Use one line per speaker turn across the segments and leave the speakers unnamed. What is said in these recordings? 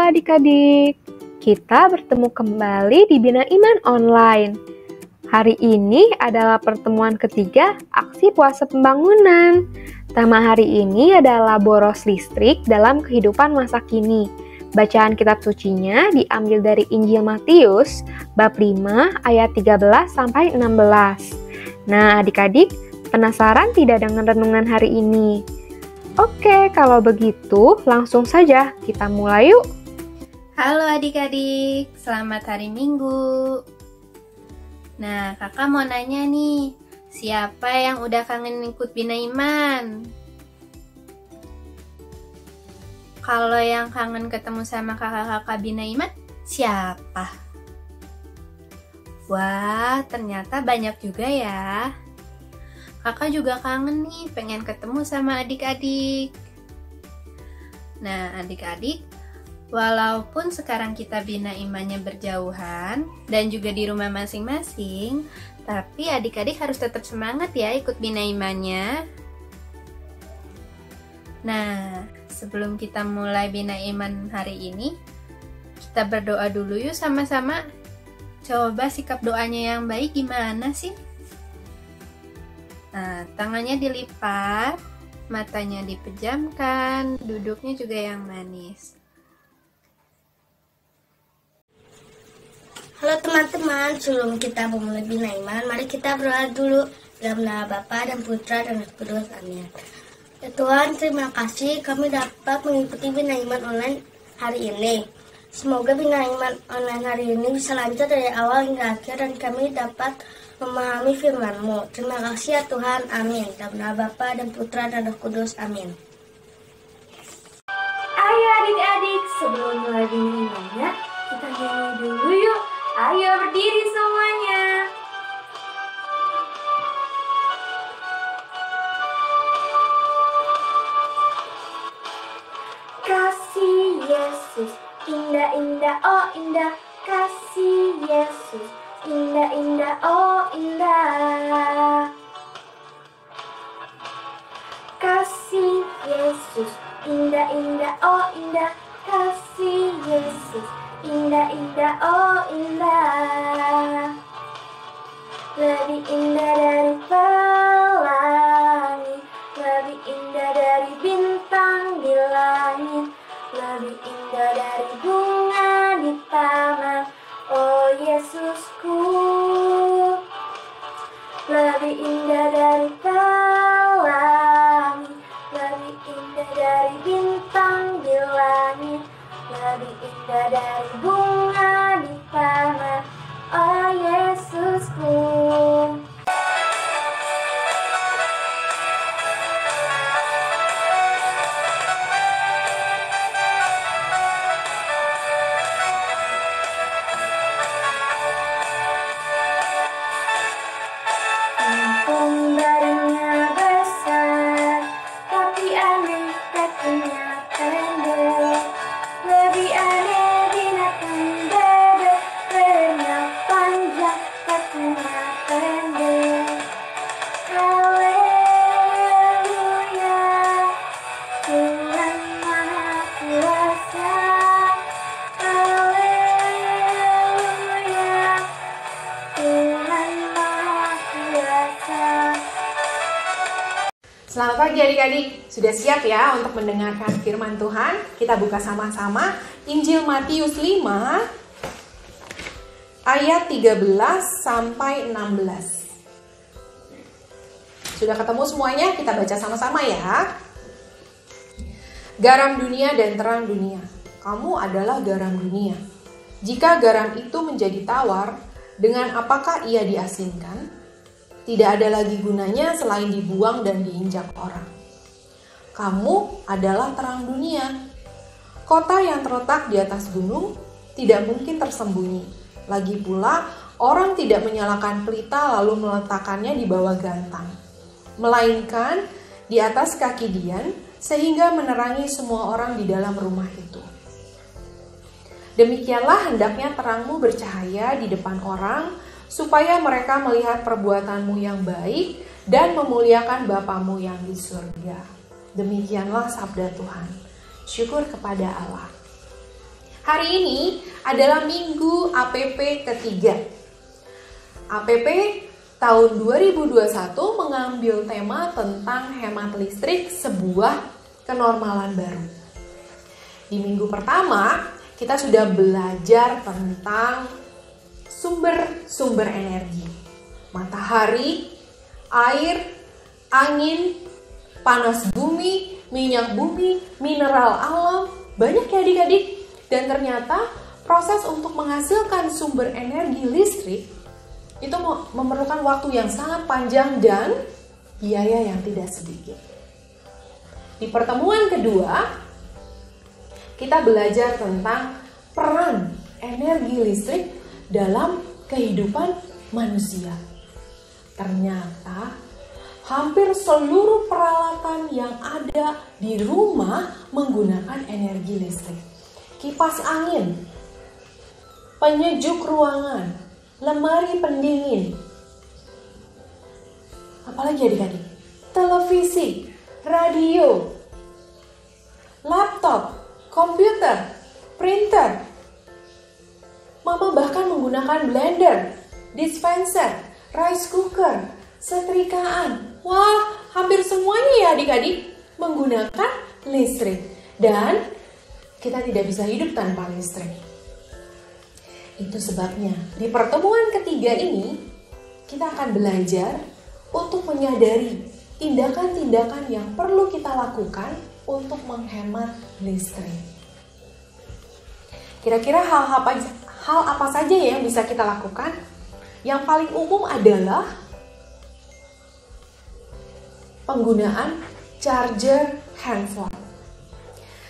adik-adik, kita bertemu kembali di Bina Iman Online. Hari ini adalah pertemuan ketiga aksi puasa pembangunan. Tema hari ini adalah boros listrik dalam kehidupan masa kini. Bacaan kitab sucinya diambil dari Injil Matius, bab 5 ayat 13-16. Nah adik-adik, penasaran tidak dengan renungan hari ini? Oke, kalau begitu langsung saja kita mulai yuk.
Halo adik-adik, selamat hari Minggu. Nah, kakak mau nanya nih, siapa yang udah kangen ikut Bina Iman? Kalau yang kangen ketemu sama kakak-kakak Bina Iman, siapa? Wah, ternyata banyak juga ya. Kakak juga kangen nih, pengen ketemu sama adik-adik. Nah, adik-adik, walaupun sekarang kita Bina Imannya berjauhan dan juga di rumah masing-masing, tapi adik-adik harus tetap semangat ya ikut Bina Imannya. Nah, sebelum kita mulai Bina Iman hari ini, kita berdoa dulu yuk sama-sama. Coba sikap doanya yang baik gimana sih? Nah, tangannya dilipat, matanya dipejamkan, duduknya juga yang manis.
Halo teman-teman, sebelum kita memulai Bina Iman, mari kita berdoa dulu. Dalam nama Bapa dan Putra dan Roh Kudus, amin. Ya Tuhan, terima kasih kami dapat mengikuti Bina Iman online hari ini. Semoga Bina Iman online hari ini bisa lancar dari awal hingga akhir dan kami dapat memahami firman-Mu. Terima kasih ya Tuhan, amin. Dalam nama Bapa dan Putra dan Roh Kudus, amin.
Ayo adik-adik, sebelum mulai Bina Imannya, kita nyanyi dulu yuk. Ayo berdiri semuanya. Kasih Yesus, indah-indah, oh indah. Kasih Yesus, indah-indah, oh indah. Kasih Yesus, indah-indah, oh indah. Kasih Yesus, indah-indah, oh indah. Lebih indah dari pelangi, lebih indah dari bintang di langit, lebih indah dari bunga di taman, oh Yesusku. Lebih indah dari pelangi, lebih indah dari bintang di langit, lebih indah dari bunga di taman, oh Yesusku. Kampung barunya besar, tapi aneh kakinya pendek. Lebih aneh binatang bebek, lehernya panjang, kakinya pendek. Haleluya, Tuhan Maha Kuasa. Haleluya, Tuhan Maha Kuasa.
Selamat pagi adik-adik, sudah siap ya untuk mendengarkan firman Tuhan? Kita buka sama-sama Injil Matius 5 ayat 13-16. Sudah ketemu semuanya? Kita baca sama-sama ya. Garam dunia dan terang dunia. Kamu adalah garam dunia. Jika garam itu menjadi tawar, dengan apakah ia diasinkan? Tidak ada lagi gunanya selain dibuang dan diinjak orang. Kamu adalah terang dunia. Kota yang terletak di atas gunung tidak mungkin tersembunyi. Lagi pula, orang tidak menyalakan pelita lalu meletakkannya di bawah gantang, melainkan di atas kaki dian sehingga menerangi semua orang di dalam rumah itu. Demikianlah hendaknya terangmu bercahaya di depan orang, supaya mereka melihat perbuatanmu yang baik dan memuliakan Bapamu yang di surga. Demikianlah sabda Tuhan. Syukur kepada Allah. Hari ini adalah Minggu APP ketiga. APP tahun 2021 mengambil tema tentang hemat listrik, sebuah kenormalan baru. Di minggu pertama, kita sudah belajar tentang sumber-sumber energi. Matahari, air, angin, panas bumi, minyak bumi, mineral alam, banyak ya adik-adik. Dan ternyata proses untuk menghasilkan sumber energi listrik itu memerlukan waktu yang sangat panjang dan biaya yang tidak sedikit. Di pertemuan kedua, kita belajar tentang peran energi listrik dalam kehidupan manusia. Ternyata hampir seluruh peralatan yang ada di rumah menggunakan energi listrik. Kipas angin, penyejuk ruangan, lemari pendingin. Apalagi adik-adik? Televisi, radio, laptop, komputer, printer. Mama bahkan menggunakan blender, dispenser, rice cooker, setrikaan. Wah, hampir semuanya ya adik-adik menggunakan listrik. Dan kita tidak bisa hidup tanpa listrik. Itu sebabnya di pertemuan ketiga ini kita akan belajar untuk menyadari tindakan-tindakan yang perlu kita lakukan untuk menghemat listrik. Kira-kira hal apa saja ya yang bisa kita lakukan? Yang paling umum adalah penggunaan charger handphone.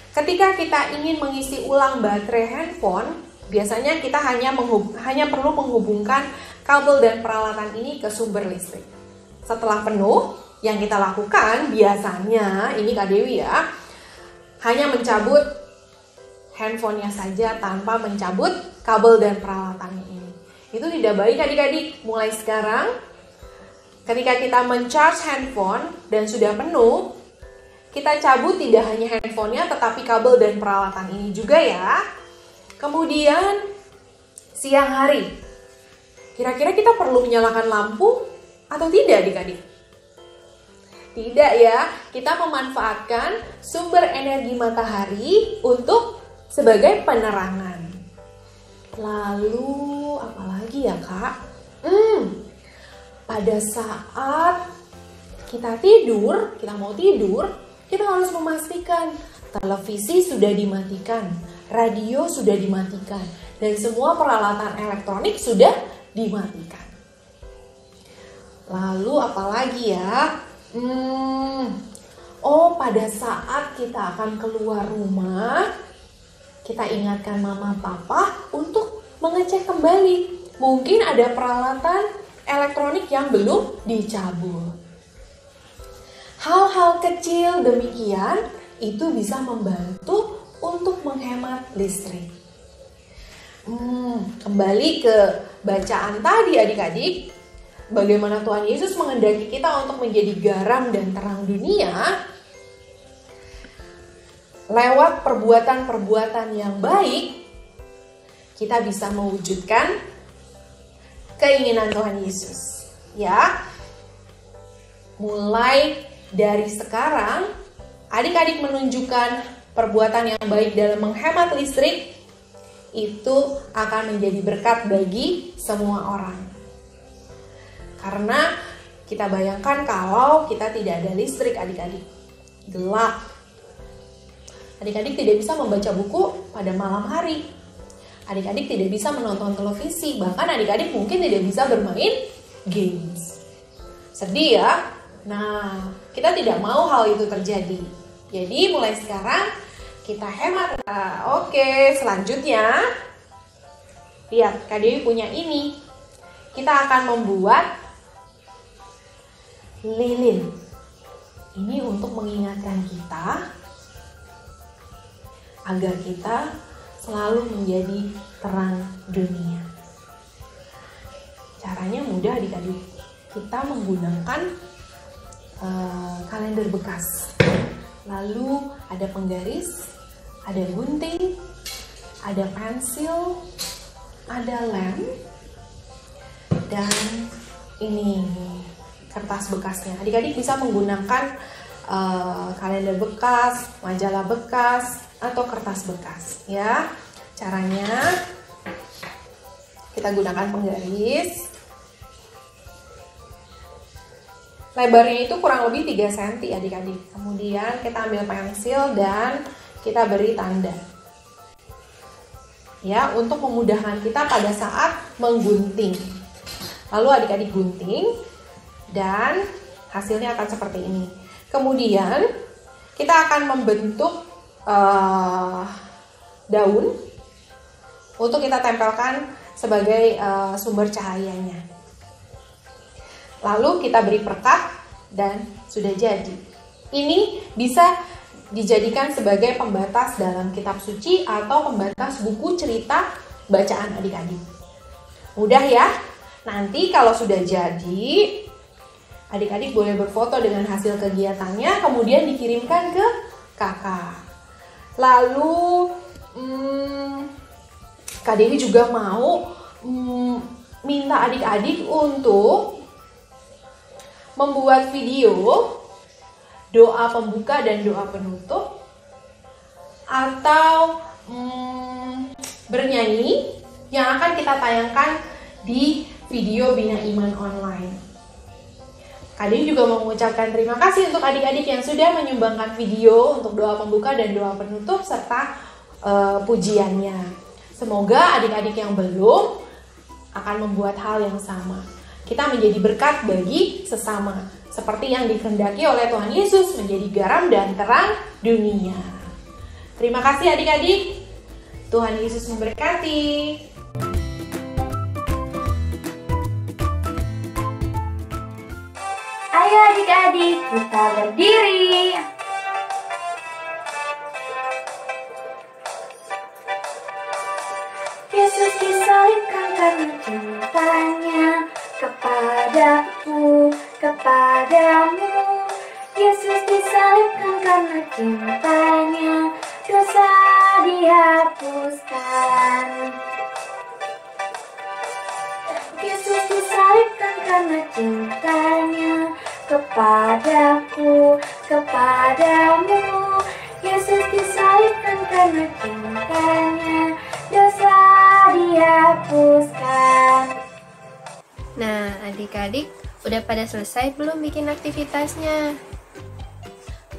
Ketika kita ingin mengisi ulang baterai handphone, biasanya kita hanya perlu menghubungkan kabel dan peralatan ini ke sumber listrik. Setelah penuh, yang kita lakukan biasanya, ini Kak Dewi ya, hanya mencabut handphonenya saja tanpa mencabut kabel dan peralatannya ini. Itu tidak baik adik-adik. Mulai sekarang, ketika kita men-charge handphone dan sudah penuh, kita cabut tidak hanya handphonenya tetapi kabel dan peralatan ini juga ya. Kemudian siang hari, kira-kira kita perlu menyalakan lampu atau tidak adik-adik? Tidak ya, kita memanfaatkan sumber energi matahari untuk sebagai penerangan. Lalu apalagi ya Kak? Pada saat kita mau tidur, kita harus memastikan televisi sudah dimatikan, radio sudah dimatikan, dan semua peralatan elektronik sudah dimatikan. Lalu apalagi ya? Pada saat kita akan keluar rumah, kita ingatkan mama papa untuk mengecek kembali. Mungkin ada peralatan elektronik yang belum dicabut. Hal-hal kecil demikian itu bisa membantu untuk menghemat listrik. Kembali ke bacaan tadi adik-adik, bagaimana Tuhan Yesus menghendaki kita untuk menjadi garam dan terang dunia. Lewat perbuatan-perbuatan yang baik, kita bisa mewujudkan keinginan Tuhan Yesus. Ya, mulai dari sekarang, adik-adik menunjukkan perbuatan yang baik dalam menghemat listrik, itu akan menjadi berkat bagi semua orang. Karena kita bayangkan kalau kita tidak ada listrik adik-adik, gelap. Adik-adik tidak bisa membaca buku pada malam hari. Adik-adik tidak bisa menonton televisi, bahkan adik-adik mungkin tidak bisa bermain games. Sedih ya? Nah, kita tidak mau hal itu terjadi. Jadi mulai sekarang kita hemat. Oke, selanjutnya lihat Kak Dewi punya ini. Kita akan membuat lilin. Ini untuk mengingatkan kita agar kita selalu menjadi terang dunia. Caranya mudah adik-adik. Kita menggunakan kalender bekas. Lalu ada penggaris, ada gunting, ada pensil, ada lem, dan ini kertas bekasnya. Adik-adik bisa menggunakan kalender bekas, majalah bekas, atau kertas bekas ya. Caranya kita gunakan penggaris. Lebarnya itu kurang lebih 3 cm adik-adik. Kemudian kita ambil pensil dan kita beri tanda. Ya, untuk memudahkan kita pada saat menggunting. Lalu adik-adik gunting dan hasilnya akan seperti ini. Kemudian kita akan membentuk daun untuk kita tempelkan sebagai sumber cahayanya. Lalu kita beri perekat dan sudah jadi. Ini bisa dijadikan sebagai pembatas dalam kitab suci atau pembatas buku cerita bacaan adik-adik. Mudah ya? Nanti kalau sudah jadi, adik-adik boleh berfoto dengan hasil kegiatannya, kemudian dikirimkan ke kakak. Lalu Kak Dewi juga mau minta adik-adik untuk membuat video doa pembuka dan doa penutup, atau bernyanyi yang akan kita tayangkan di video Bina Iman Online. Kak Dewi juga mau mengucapkan terima kasih untuk adik-adik yang sudah menyumbangkan video untuk doa pembuka dan doa penutup serta pujiannya. Semoga adik-adik yang belum akan membuat hal yang sama. Kita menjadi berkat bagi sesama, seperti yang dikehendaki oleh Tuhan Yesus menjadi garam dan terang dunia. Terima kasih adik-adik. Tuhan Yesus memberkati.
Ayo adik-adik, kita berdiri. Yesus disalibkan karena cintanya kepadaku, kepadamu. Yesus disalibkan karena cintanya, dosa dihapuskan. Yesus disalibkan karena cintanya kepadaku, kepadamu. Yesus disalibkan karena cintanya, dosa dihapuskan.
Nah, adik-adik udah pada selesai belum bikin aktivitasnya?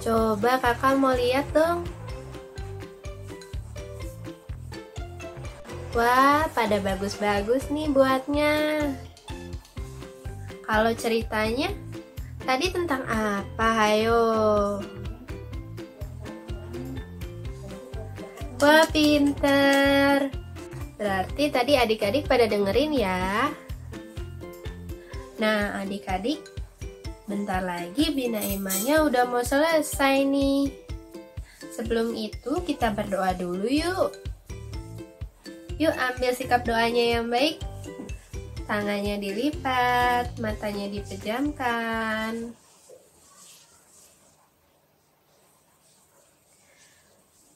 Coba kakak mau lihat dong. Wah, pada bagus-bagus nih buatnya. Kalau ceritanya tadi tentang apa? Hayo. Wah, pinter. Berarti tadi adik-adik pada dengerin ya. Nah, adik-adik, bentar lagi Bina Imannya udah mau selesai nih. Sebelum itu kita berdoa dulu yuk. Yuk ambil sikap doanya yang baik. Tangannya dilipat, matanya dipejamkan.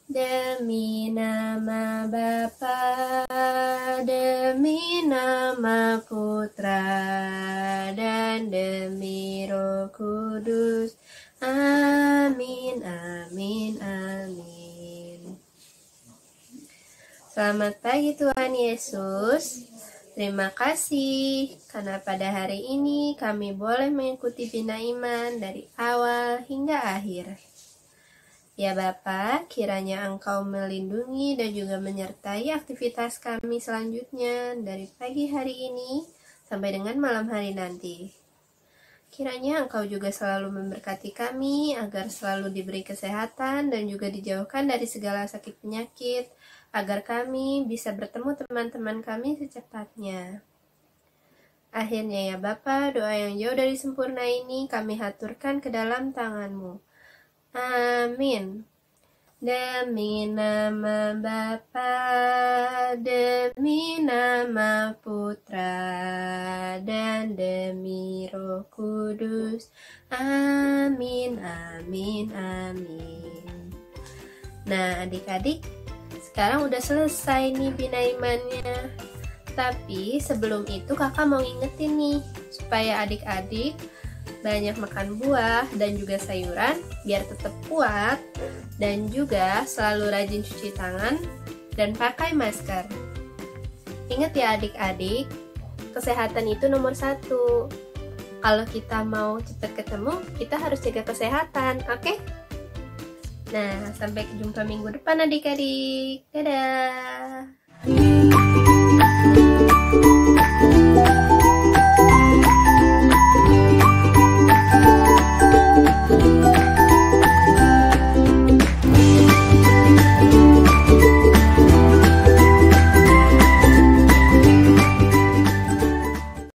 Demi nama Bapa, demi nama Putra, dan demi Roh Kudus. Amin, amin, amin. Selamat pagi Tuhan Yesus. Terima kasih karena pada hari ini kami boleh mengikuti Bina Iman dari awal hingga akhir. Ya Bapa, kiranya Engkau melindungi dan juga menyertai aktivitas kami selanjutnya dari pagi hari ini sampai dengan malam hari nanti. Kiranya Engkau juga selalu memberkati kami agar selalu diberi kesehatan dan juga dijauhkan dari segala sakit penyakit, agar kami bisa bertemu teman-teman kami secepatnya. Akhirnya ya Bapa, doa yang jauh dari sempurna ini kami haturkan ke dalam tangan-Mu. Amin. Demi nama Bapa, demi nama Putra, dan demi Roh Kudus. Amin, amin, amin. Nah adik-adik, sekarang udah selesai nih binaimannya. Tapi sebelum itu kakak mau ngingetin nih, supaya adik-adik banyak makan buah dan juga sayuran biar tetap kuat, dan juga selalu rajin cuci tangan dan pakai masker. Ingat ya adik-adik, kesehatan itu nomor 1. Kalau kita mau cepat ketemu, kita harus jaga kesehatan, oke? Nah, sampai jumpa minggu depan adik-adik. Dadah!